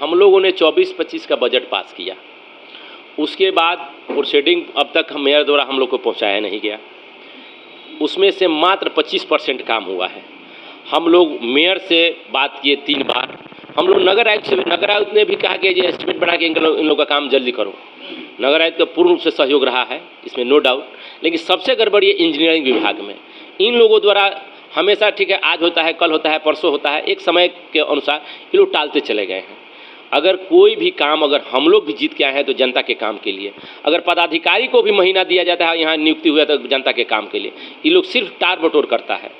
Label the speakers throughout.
Speaker 1: हम लोगों ने 24-25 का बजट पास किया। उसके बाद प्रोसीडिंग अब तक मेयर द्वारा हम लोग को पहुंचाया नहीं गया। उसमें से मात्र 25% काम हुआ है। हम लोग मेयर से बात किए 3 बार। हम लोग नगर आयुक्त ने भी कहा कि ये एस्टिमेट बना के इन लोगों का काम जल्दी करो। नगर आयुक्त का पूर्ण रूप से सहयोग रहा है, इसमें नो डाउट। लेकिन सबसे गड़बड़ी है इंजीनियरिंग विभाग में। इन लोगों द्वारा हमेशा ठीक है, आज होता है, कल होता है, परसों होता है, एक समय के अनुसार ये लोग टालते चले गए हैं। अगर कोई भी काम अगर हम लोग भी जीत के आए हैं तो जनता के काम के लिए, अगर पदाधिकारी को भी महीना दिया जाता है यहाँ नियुक्ति हुआ तो जनता के काम के लिए, ये लोग सिर्फ टार बटोर करता है।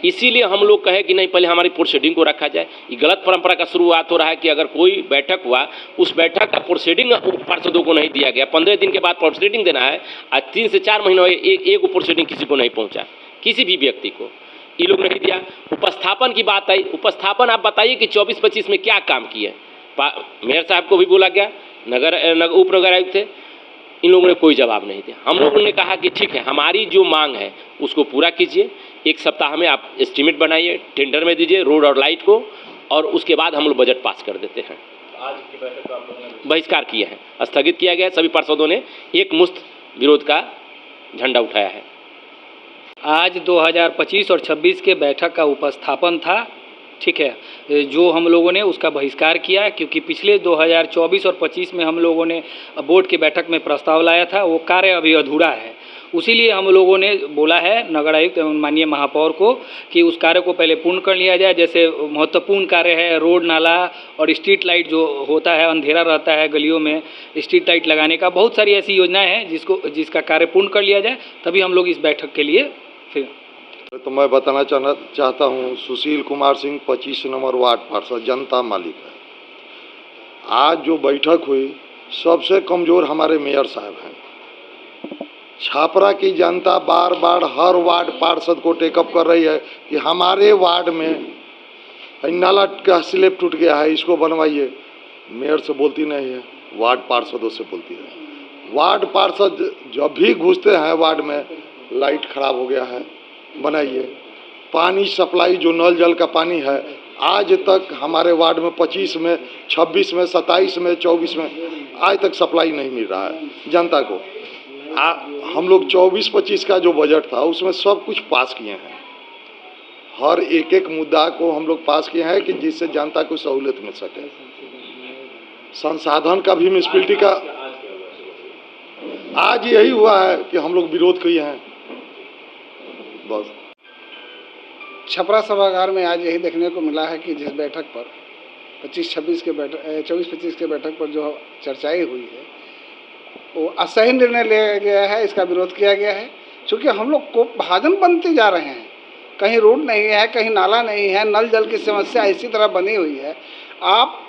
Speaker 1: इसीलिए हम लोग कहें कि नहीं, पहले हमारी प्रोसीडिंग को रखा जाए। ये गलत परंपरा का शुरुआत हो रहा है कि अगर कोई बैठक हुआ, उस बैठक का प्रोसीडिंग पार्षदों को नहीं दिया गया। 15 दिन के बाद प्रोसीडिंग देना है, आज 3 से 4 महीने हुए, एक प्रोसीडिंग किसी को नहीं पहुंचा, किसी भी व्यक्ति को ये लोग नहीं दिया। उपस्थापन की बात आई, उपस्थापन आप बताइए कि 24-25 में क्या काम किए। मेयर साहब को भी बोला गया, उप नगर आयुक्त थे, इन लोगों ने कोई जवाब नहीं दिया। हम लोगों ने कहा कि ठीक है, हमारी जो मांग है उसको पूरा कीजिए, 1 सप्ताह में आप एस्टीमेट बनाइए, टेंडर में दीजिए रोड और लाइट को, और उसके बाद हम लोग बजट पास कर देते हैं।
Speaker 2: आज की बैठक का आप लोगों ने
Speaker 1: बहिष्कार किया है, स्थगित किया गया है। सभी पार्षदों ने एक मुश्त विरोध का झंडा उठाया है।
Speaker 3: आज 2025 और 26 के बैठक का उपस्थापन था, ठीक है, जो हम लोगों ने उसका बहिष्कार किया, क्योंकि पिछले 2024 और 25 में हम लोगों ने बोर्ड की बैठक में प्रस्ताव लाया था, वो कार्य अभी अधूरा है। उसीलिए हम लोगों ने बोला है नगर आयुक्त एवं माननीय महापौर को कि उस कार्य को पहले पूर्ण कर लिया जाए। जैसे महत्वपूर्ण कार्य है रोड, नाला और स्ट्रीट लाइट, जो होता है अंधेरा रहता है गलियों में, स्ट्रीट लाइट लगाने का बहुत सारी ऐसी योजनाएं हैं जिसका कार्य पूर्ण कर लिया जाए, तभी हम लोग इस बैठक के लिए फिर।
Speaker 4: तो मैं बताना चाहता हूँ, सुशील कुमार सिंह 25 नंबर वार्ड पार्षद, जनता मालिक है। आज जो बैठक हुई, सबसे कमज़ोर हमारे मेयर साहब हैं। छापरा की जनता बार बार हर वार्ड पार्षद को टेकअप कर रही है कि हमारे वार्ड में नाला का स्लैब टूट गया है, इसको बनवाइए। मेयर से बोलती नहीं है, वार्ड पार्षदों से बोलती है। वार्ड पार्षद जब भी घुसते हैं वार्ड में, लाइट खराब हो गया है, बनाइए। पानी सप्लाई, जो नल जल का पानी है, आज तक हमारे वार्ड में 25 में, 26 में, 27 में, 24 में आज तक सप्लाई नहीं मिल रहा है जनता को। हम लोग 24-25 का जो बजट था उसमें सब कुछ पास किए हैं। हर एक मुद्दा को हम लोग पास किए हैं कि जिससे जनता को सहूलियत मिल सके। संसाधन का भी म्युनिसिपैलिटी का आज यही हुआ है कि हम लोग विरोध किए हैं बस।
Speaker 5: छपरा सभागार में आज यही देखने को मिला है कि जिस बैठक पर 24-25 के बैठक पर जो चर्चाएं हुई है, वो असही निर्णय लिया गया है, इसका विरोध किया गया है। क्योंकि हम लोग को भाजन बनते जा रहे हैं, कहीं रोड नहीं है, कहीं नाला नहीं है, नल जल की समस्या इसी तरह बनी हुई है। आप,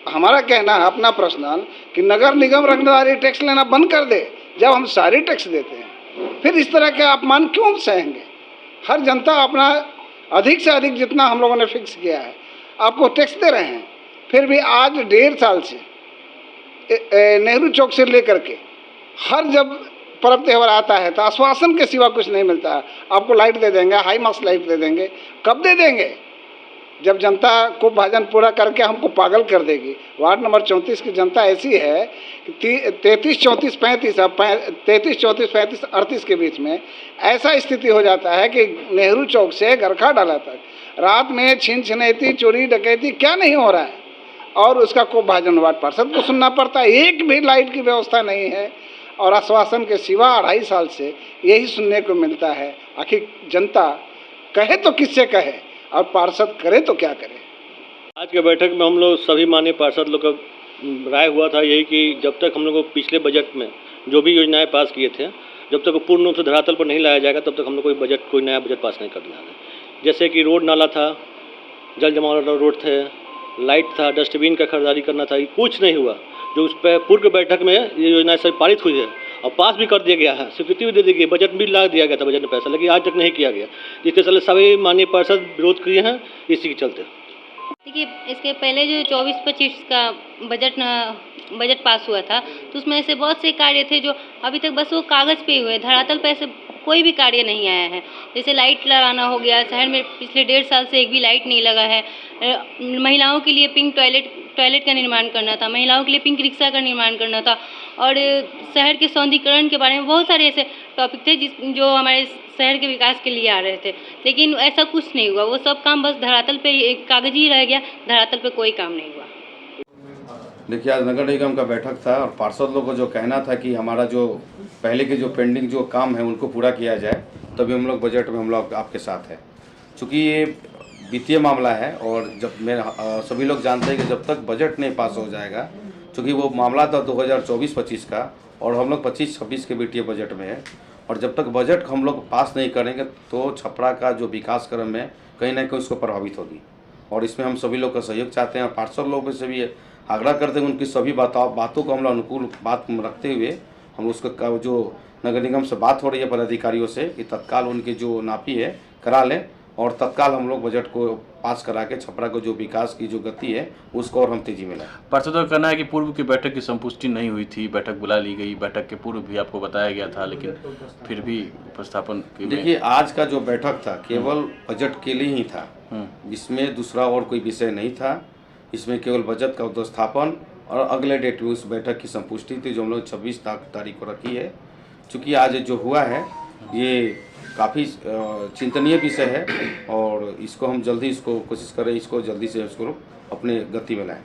Speaker 5: हमारा कहना है अपना पर्सनल कि नगर निगम रंगदारी टैक्स लेना बंद कर दे। जब हम सारी टैक्स देते हैं, फिर इस तरह के अपमान क्यों सहेंगे? हर जनता अपना अधिक से अधिक जितना हम लोगों ने फिक्स किया है आपको टैक्स दे रहे हैं। फिर भी आज 1.5 साल से नेहरू चौक से लेकर के हर जब पर्व त्यौहार आता है तो आश्वासन के सिवा कुछ नहीं मिलता है। आपको लाइट दे देंगे, हाई मार्क्स लाइट दे देंगे। कब दे देंगे? जब जनता को भाजन पूरा करके हमको पागल कर देगी। वार्ड नंबर 34 की जनता ऐसी है कि 33, 34, 35 38 के बीच में ऐसा स्थिति हो जाता है कि नेहरू चौक से गरखा डाला तक रात में छीन छिनैती, चोरी डकैती क्या नहीं हो रहा है, और उसका को भाजन वार्ड पार्षद को सुनना पड़ता है। एक भी लाइट की व्यवस्था नहीं है और आश्वासन के सिवा 2.5 साल से यही सुनने को मिलता है। आखिर जनता कहे तो किससे कहे और पार्षद करे तो क्या करे?
Speaker 2: आज के बैठक में हम लोग सभी माननीय पार्षद लोग का राय हुआ था यही कि जब तक हम लोग को पिछले बजट में जो भी योजनाएं पास किए थे, जब तक वो पूर्ण रूप से धरातल पर नहीं लाया जाएगा, तब तक हम लोग कोई नया बजट पास नहीं करना है। जैसे कि रोड नाला था, जल जमाव रोड थे, लाइट था, डस्टबिन का खरीदारी करना था, ये कुछ नहीं हुआ। जो उस पर पूर्व बैठक में ये योजनाएं सब पारित हुई है और पास भी कर दिया गया है, स्वीकृति भी दे दी गई, बजट भी ला दिया गया था बजट में पैसा, लेकिन आज तक नहीं किया गया, जिसके चलते सभी माननीय पार्षद विरोध किए हैं। इसी के चलते
Speaker 6: देखिए, इसके पहले जो 24-25 का बजट पास हुआ था तो उसमें ऐसे बहुत से कार्य थे जो अभी तक बस वो कागज़ पे हुए, धरातल पे ऐसे कोई भी कार्य नहीं आया है। जैसे लाइट लगाना हो गया, शहर में पिछले 1.5 साल से एक भी लाइट नहीं लगा है। महिलाओं के लिए पिंक टॉयलेट का निर्माण करना था, महिलाओं के लिए पिंक रिक्शा का निर्माण करना था, और शहर के सौंदर्यीकरण के बारे में बहुत सारे ऐसे टॉपिक थे जो हमारे शहर के विकास के लिए आ रहे थे, लेकिन ऐसा कुछ नहीं हुआ। वो सब काम बस धरातल पे एक कागजी रह गया, धरातल पे कोई काम नहीं हुआ।
Speaker 7: देखिए, आज नगर निगम का बैठक था और पार्षद लोगों को जो कहना था कि हमारा जो पहले के जो पेंडिंग जो काम है उनको पूरा किया जाए, तभी हम लोग बजट में हम लोग आपके साथ है। चूँकि ये वित्तीय मामला है और जब सभी लोग जानते हैं कि जब तक बजट नहीं पास हो जाएगा, चूँकि वो मामला था 2024-25 का और हम लोग 25-26 के वित्तीय बजट में है, और जब तक बजट हम लोग पास नहीं करेंगे तो छपरा का जो विकास क्रम है कहीं ना कहीं उसको प्रभावित होगी। और इसमें हम सभी लोग का सहयोग चाहते हैं। पार्षद लोगों से भी आग्रह करते हैं, उनकी सभी बातों को हम लोग अनुकूल बात रखते हुए हम उसको जो नगर निगम से बात हो रही है पदाधिकारियों से कि तत्काल उनकी जो नापी है करा लें और तत्काल हम लोग बजट को पास करा के छपरा को जो विकास की जो गति है उसको और हम तेजी में लाएं।
Speaker 8: पार्षदों का कहना है कि पूर्व की बैठक की संपुष्टि नहीं हुई थी, बैठक बुला ली गई, बैठक के पूर्व भी आपको बताया गया था, लेकिन फिर भी उपस्थापन
Speaker 7: देखिए, आज का जो बैठक था केवल बजट के लिए ही था, इसमें दूसरा और कोई विषय नहीं था। इसमें केवल बजट का उपस्थापन और अगले डेट में उस बैठक की संपुष्टि थी जो हम लोग 26 तारीख को रखी है। चूँकि आज जो हुआ है ये काफ़ी चिंतनीय विषय है और इसको हम जल्दी इसको कोशिश करें, इसको जल्दी से इसको अपने गति में लाएं।